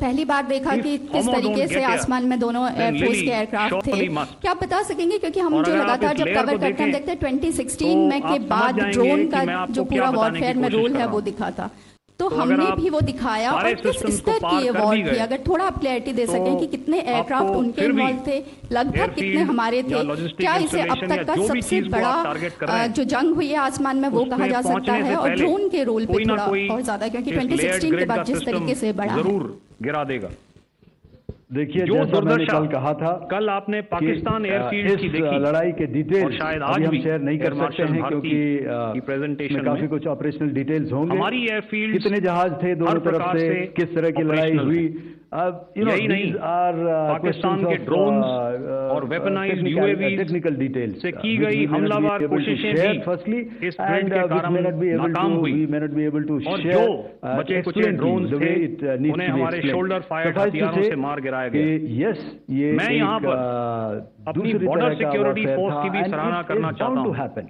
पहली बार देखा कि किस तरीके से आसमान में दोनों एयरफोर्स के एयरक्राफ्ट थे। क्या आप बता सकेंगे, क्योंकि हम जो लगातार जब कवर करते हैं हम देखते हैं 2016 में के बाद ड्रोन का जो पूरा वॉरफेयर में रोल है वो दिखा था, तो हमने भी वो दिखाया और किस स्तर की इवॉल्व की। अगर थोड़ा आप क्लैरिटी दे सकें कि कितने एयरक्राफ्ट उनके इन्वॉल्व थे, लगभग कितने हमारे थे, क्या इसे अब तक का सबसे बड़ा जो जंग हुई है आसमान में वो कहा जा सकता है, और ड्रोन के रोल पे थोड़ा और ज्यादा, क्योंकि 2016 के बाद जिस तरीके से बढ़ा जरूर गिरा देगा। देखिए, जैसा मैंने कल कहा था, कल आपने पाकिस्तान एयरफील्ड की देखी लड़ाई के डिटेल्स शायद आज हम शेयर नहीं कर सकते हैं, क्योंकि प्रेजेंटेशन काफी कुछ ऑपरेशनल डिटेल्स होंगे। हमारी एयरफील्ड कितने जहाज थे दोनों तरफ से, किस तरह की लड़ाई हुई, यही नहीं, पाकिस्तान के ड्रोन्स और वेपनाइज्ड यूएवी टेक्निकल डिटेल्स से की गई हमलावर कोशिशें भी फर्स्टली इस थ्रेड के कारण नाकाम हुई, और जो बचे कुछ ड्रोन्स थे उन्हें हमारे शोल्डर फायर हथियारों से मार गिराया गया। यस, ये मैं यहाँ पर अपनी बॉर्डर सिक्योरिटी फोर्स की भी सराहना करना चाहता हूँ।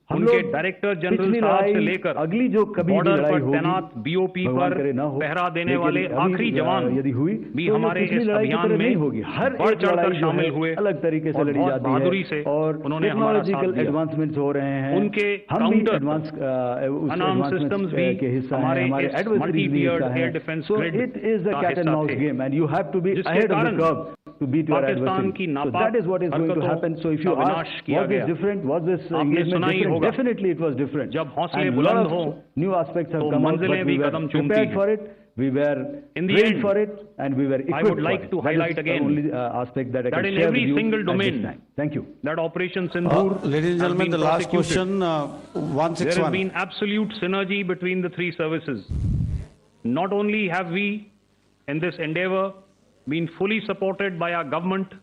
उनके डायरेक्टर जनरल साहब से लेकर अगली जो कभी बॉर्डर पर तैनात बीओपी पर पहरा देने वाले आखिरी जवान यदि हुई भी हमारे इस अभियान में होगी। हर बढ़ चढ़कर शामिल हुए, अलग तरीके से लड़ी जाती बहादुरी से और उन्होंने हमारा साथ दिया। एडवांसमेंट्स हो रहे हैं, उनके काउंटर अनार्म सिस्टम्स भी हमारे multi-tiered air defence grid it is a cat and mouse game and you have to be ahead of the curve to beat your adversary. So that is what is going to happen. So if you ask, was this different? Was this engagement different? Definitely it was different. जब हौसले and बुलंद हो, new aspects have come out, but we were prepared for it. We were trained for it, and we were equipped. I would like to highlight again the only aspect that I can in share every with you single domain. Thank you. That Operation Sindoor, ladies and gentlemen, the last question, 161. There has been absolute synergy between the three services. Not only have we, in this endeavor, been fully supported by our government,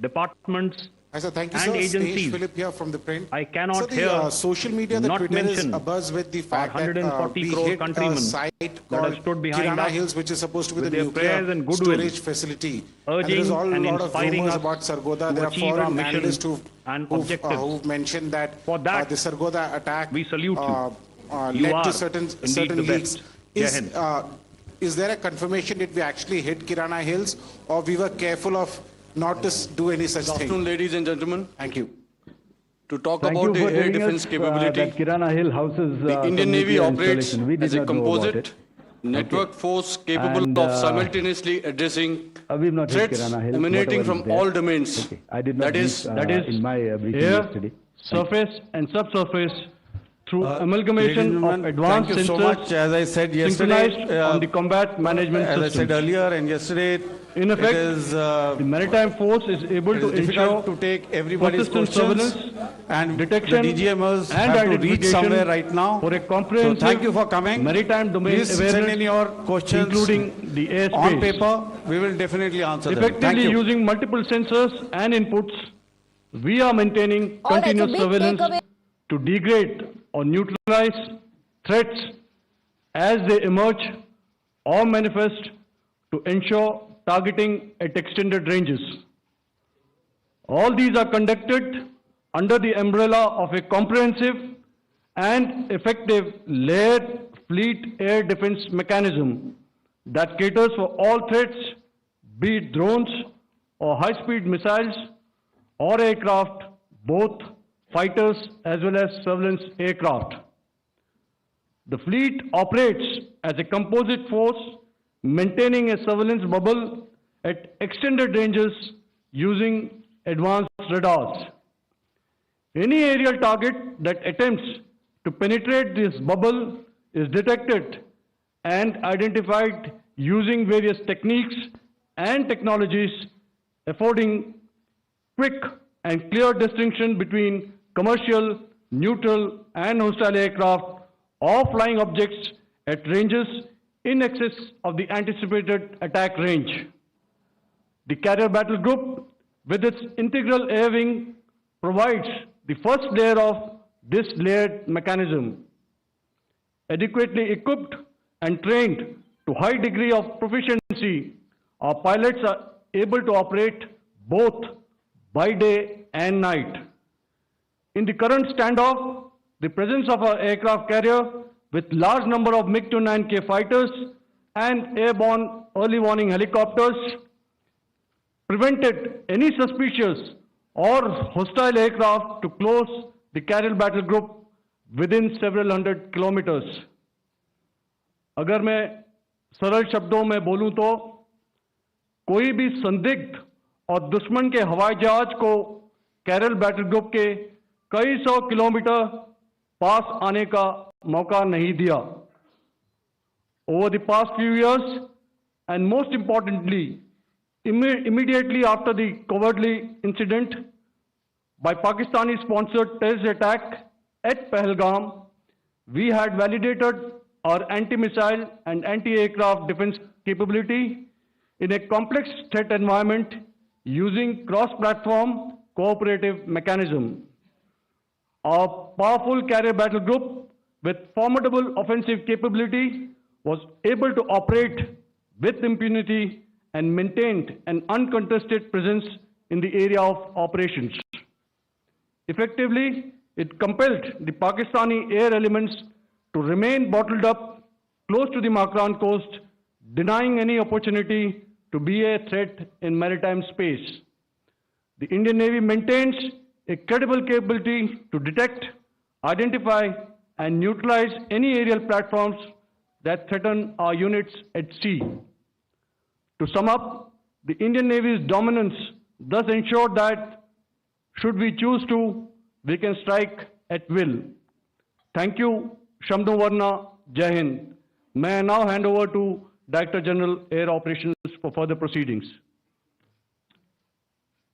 departments, thank you, and sir. agencies. Philip here from the print. I cannot so the, social media, the not Twitter is mention abuzz with the fact our 140 that crore we hit countrymen a site that have called stood behind Kirana us Hills, which is supposed to be with the their prayers nuclear and goodwill, storage facility. And urging there is all and a lot of inspiring rumors us about Sargodha. to There are achieve our foreign mission analysts and who've objectives. mentioned that For that, the Sargodha attack we salute you. You led are to certain the leaks. best. Is there a confirmation that we actually hit Kirana Hills, or we were careful of not to do any such thing? Good afternoon, ladies and gentlemen. Thank you. To talk about the air defense capability, that Kirana Hill houses the Indian Navy operates as a composite network force capable of simultaneously addressing threats emanating from all domains. That is in my briefing yesterday. Surface and subsurface, through amalgamation of advanced sensors, so much. As I said yesterday, on the combat management as systems. I said earlier and yesterday, in effect, the maritime force is able to ensure to take everybody's surveillance and detection the DGMers and have to reach somewhere right now. For a comprehensive, so thank you for coming. Maritime domain Please send in your questions, including the airspace. On paper, we will definitely answer them. Effectively using multiple sensors and inputs, we are maintaining continuous surveillance to degrade or neutralize threats as they emerge or manifest, to ensure targeting at extended ranges. All these are conducted under the umbrella of a comprehensive and effective layered fleet air defense mechanism that caters for all threats, be it drones or high-speed missiles or aircraft, both fighters as well as surveillance aircraft. The fleet operates as a composite force, maintaining a surveillance bubble at extended ranges using advanced radars. Any aerial target that attempts to penetrate this bubble is detected and identified using various techniques and technologies, affording quick and clear distinction between commercial, neutral, and hostile aircraft or flying objects at ranges in excess of the anticipated attack range. The Carrier Battle Group, with its integral air wing, provides the first layer of this layered mechanism. Adequately equipped and trained to high degree of proficiency, our pilots are able to operate both by day and night. In the current standoff, the presence of our aircraft carrier with large number of MiG-29K fighters and airborne early warning helicopters prevented any suspicious or hostile aircraft to close the Karel battle group within several hundred kilometers. अगर मैं सरल शब्दों में बोलूं तो कोई भी संदिग्ध और दुश्मन के हवाई जहाज को कैरल बैटल ग्रुप के कई सौ किलोमीटर पास आने का मौका नहीं दिया. Over the past few years, and most importantly, immediately after the cowardly incident by Pakistani-sponsored terrorist attack at Pahalgam, we had validated our anti-missile and anti-aircraft defense capability in a complex threat environment using cross-platform cooperative mechanism. Our powerful carrier battle group with formidable offensive capability was able to operate with impunity and maintained an uncontested presence in the area of operations. Effectively, it compelled the Pakistani air elements to remain bottled up close to the Makran coast, denying any opportunity to be a threat in maritime space. The Indian Navy maintains a credible capability to detect, identify, and neutralize any aerial platforms that threaten our units at sea. To sum up, the Indian Navy's dominance thus ensured that, should we choose to, we can strike at will. Thank you, Shamdhu Varna, Jai Hind. May I now hand over to Director General Air Operations for further proceedings.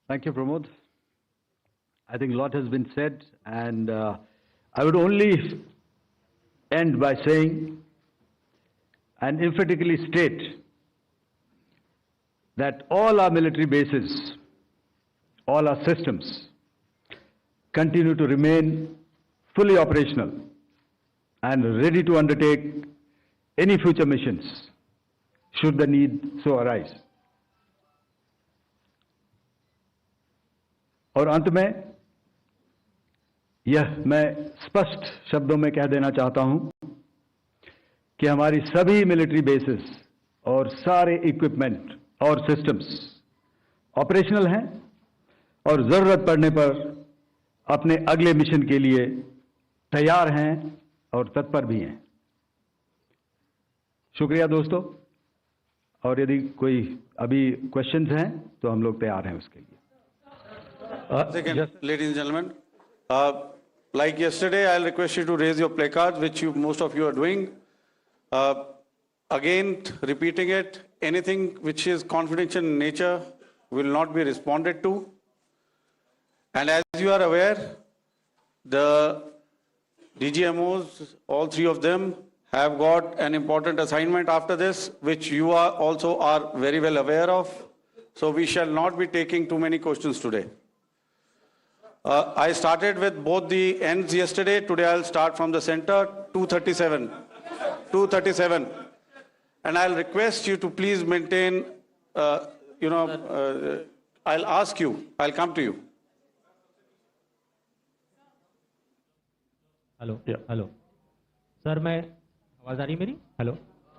Thank you, Pramod. I think a lot has been said, and I would only end by saying and emphatically state that all our military bases, all our systems continue to remain fully operational and ready to undertake any future missions should the need so arise. और अंत में यह मैं स्पष्ट शब्दों में कह देना चाहता हूं कि हमारी सभी मिलिट्री बेसेस और सारे इक्विपमेंट और सिस्टम्स ऑपरेशनल हैं और जरूरत पड़ने पर अपने अगले मिशन के लिए तैयार हैं और तत्पर भी हैं. शुक्रिया दोस्तों, और यदि कोई अभी क्वेश्चंस हैं तो हम लोग तैयार हैं उसके लिए. Ladies and gentlemen, like yesterday, I'll request you to raise your placards, which most of you are doing. Again, repeating it, anything which is confidential in nature will not be responded to. And as you are aware, the DGMOs, all three of them, have got an important assignment after this, which you also are very well aware of. So we shall not be taking too many questions today. I started with both the ends yesterday. Today I'll start from the center, 237. 237. And I'll request you to please maintain, I'll ask you, I'll come to you. Hello hello sir, मैं आवाज़ आ रही मेरी? Hello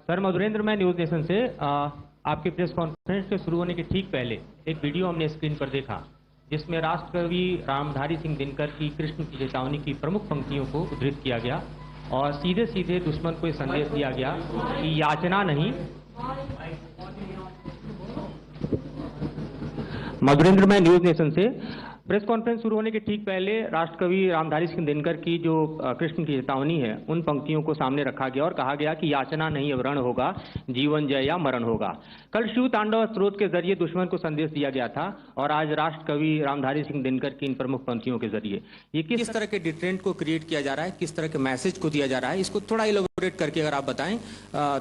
sir, Madhurendra, मैं news nation से आपके press conference के शुरू होने के ठीक पहले एक वीडियो हमने स्क्रीन पर देखा जिसमें राष्ट्रकवि रामधारी सिंह दिनकर की कृष्ण की चेतावनी की प्रमुख पंक्तियों को उद्धृत किया गया और सीधे सीधे दुश्मन को संदेश दिया गया कि याचना नहीं. मधुरेंद्र, मैं न्यूज़ नेशन से प्रेस कॉन्फ्रेंस शुरू होने के ठीक पहले राष्ट्रकवि रामधारी सिंह दिनकर की जो कृष्ण की चेतावनी है उन पंक्तियों को सामने रखा गया और कहा गया कि याचना नहीं अब रण होगा, जीवन जय या मरण होगा. कल शिव तांडव स्त्रोत के जरिए दुश्मन को संदेश दिया गया था और आज राष्ट्रकवि रामधारी सिंह दिनकर की इन प्रमुख पंक्तियों के जरिए ये किस तरह के डिटरेंट को क्रिएट किया जा रहा है, किस तरह के मैसेज को दिया जा रहा है, इसको थोड़ा इलेबोरेट करके अगर आप बताएं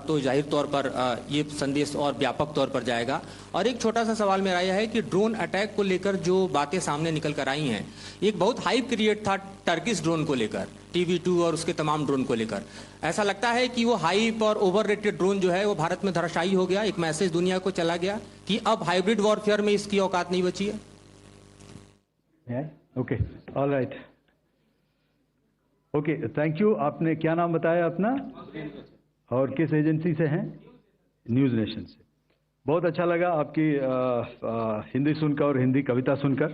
तो जाहिर तौर पर ये संदेश और व्यापक तौर पर जाएगा. और एक छोटा सा सवाल मेरा यह है कि ड्रोन अटैक को लेकर जो बातें सामने निकल कर आई हैं, एक बहुत हाइप क्रिएट था टर्किश ड्रोन को लेकर, TB2 और उसके तमाम ड्रोन को लेकर. ऐसा लगता है कि वो हाइप और ओवररेटेड ड्रोन जो है वो भारत में धराशायी हो गया. एक मैसेज दुनिया को चला गया कि अब हाइब्रिड वॉरफेयर में इसकी औकात नहीं बची है. Okay, all right, okay, thank you. आपने क्या नाम बताया अपना और किस एजेंसी से हैं? न्यूज़ नेशन से। बहुत अच्छा लगा आपकी हिंदी सुनकर और हिंदी कविता सुनकर।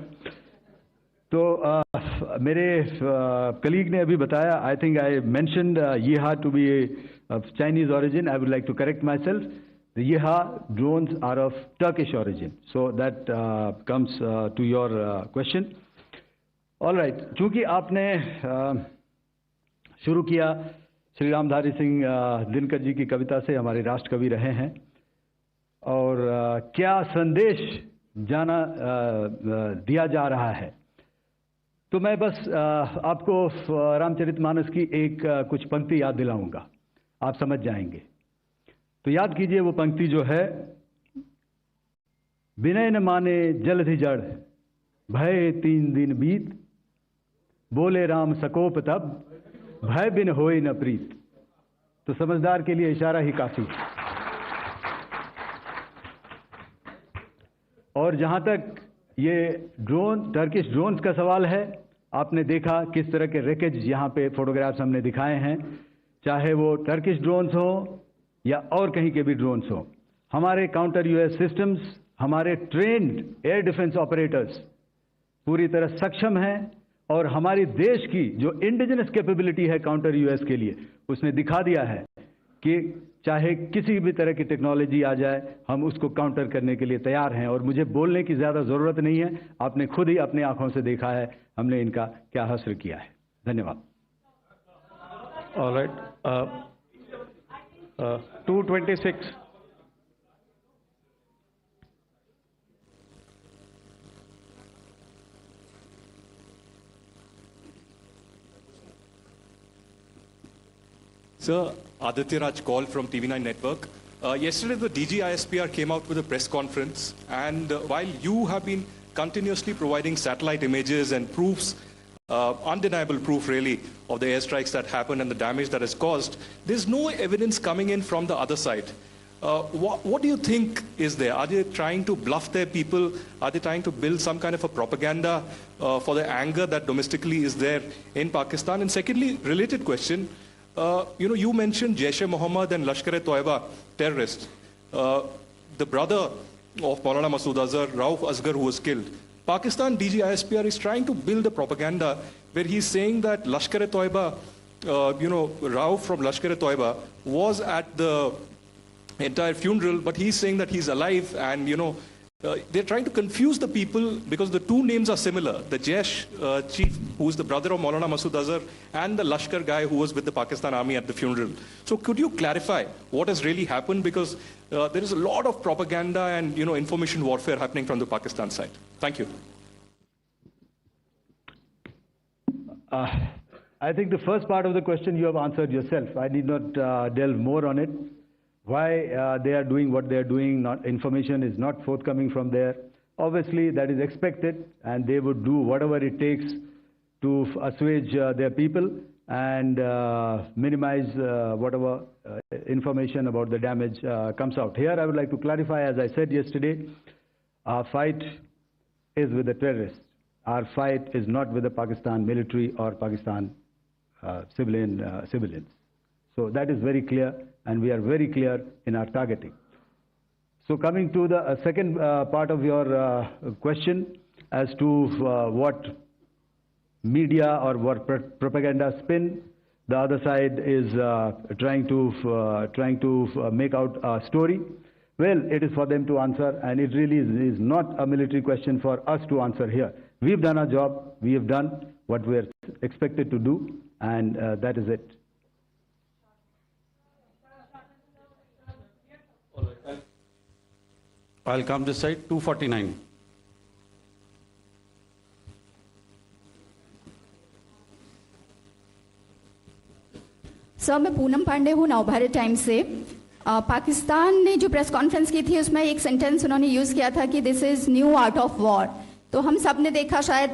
तो मेरे कलीग ने अभी बताया, आई थिंक आई मेंशन्ड यीहा to be Chinese origin. I would like to correct myself. The Yeha drones are of Turkish origin. So that comes to your question. All right. चूंकि आपने शुरू किया श्री रामधारी सिंह दिनकर जी की कविता से, हमारे राष्ट्र कवि रहे हैं, और क्या संदेश दिया जा रहा है, तो मैं बस आपको रामचरितमानस की एक कुछ पंक्ति याद दिलाऊंगा, आप समझ जाएंगे। तो याद कीजिए वो पंक्ति जो है, विनय न माने जलधि जड़, भय 3 दिन बीत, बोले राम सकोप तब, भय बिन होए न प्रीत। तो समझदार के लिए इशारा ही काफी है। और जहां तक ये ड्रोन, टर्किश ड्रोन्स का सवाल है, आपने देखा किस तरह के रैकेज यहाँ पे फोटोग्राफ्स हमने दिखाए हैं, चाहे वो टर्किश ड्रोन्स हो या और कहीं के भी ड्रोन्स हो। हमारे काउंटर यूएस सिस्टम्स, हमारे ट्रेन्ड एयर डिफेंस ऑपरेटर्स पूरी तरह सक्षम हैं, और हमारी देश की जो इंडिजिनस कैपेबिलिटी है काउंटर यूएस के लिए, उसने दिखा दिया है कि चाहे किसी भी तरह की टेक्नोलॉजी आ जाए, हम उसको काउंटर करने के लिए तैयार हैं। और मुझे बोलने की ज़्यादा ज़रूरत नहीं है, आपने खुद ही अपनी आंखों से देखा है हमने इनका क्या हासिल किया है। धन्यवाद। All right. 226. Sir, Aditya Raj call from TV9 Network. Yesterday, the DG ISPR came out with a press conference, and while you have been continuously providing satellite images and proofs, undeniable proof really of the airstrikes that happened and the damage that is caused, there's no evidence coming in from the other side. What do you think is there? Are they trying to bluff their people? Are they trying to build some kind of a propaganda for the anger that domestically is there in Pakistan? And secondly, related question, you mentioned Jaish-e-Mohammed and Lashkar-e-Toiba terrorists. The brother of Maulana Masood Azhar, Rauf Asghar, who was killed. Pakistan DG ISPR is trying to build a propaganda where he's saying that Lashkar-e-Toiba, Rauf from Lashkar-e-Toiba was at the entire funeral, but he's saying that he's alive, and they're trying to confuse the people because the two names are similar. The Jaish chief, who's the brother of Maulana Masood Azhar, and the Lashkar guy who was with the Pakistan army at the funeral. So could you clarify what has really happened? Because there is a lot of propaganda and information warfare happening from the Pakistan side. Thank you. I think the first part of the question you have answered yourself. I need not delve more on it. Why they are doing what they are doing, information is not forthcoming from there. Obviously, that is expected, and they would do whatever it takes to assuage their people and minimize whatever information about the damage comes out. Here, I would like to clarify, as I said yesterday, our fight is with the terrorists. Our fight is not with the Pakistan military or Pakistan civilians. So that is very clear, and we are very clear in our targeting. So coming to the second part of your question as to what media or what propaganda spin the other side is trying to make out a story. Well, it is for them to answer, and it really is not a military question for us to answer here. We've done our job, we have done what we are expected to do, and that is it. I'll come this side, 249. Sir, मैं पूनम पांडे हूँ, Navbharat times से। पाकिस्तान ने जो press conference की थी उसमें एक sentence उन्होंने यूज़ किया था कि this is new art of war. तो हम सब ने देखा, शायद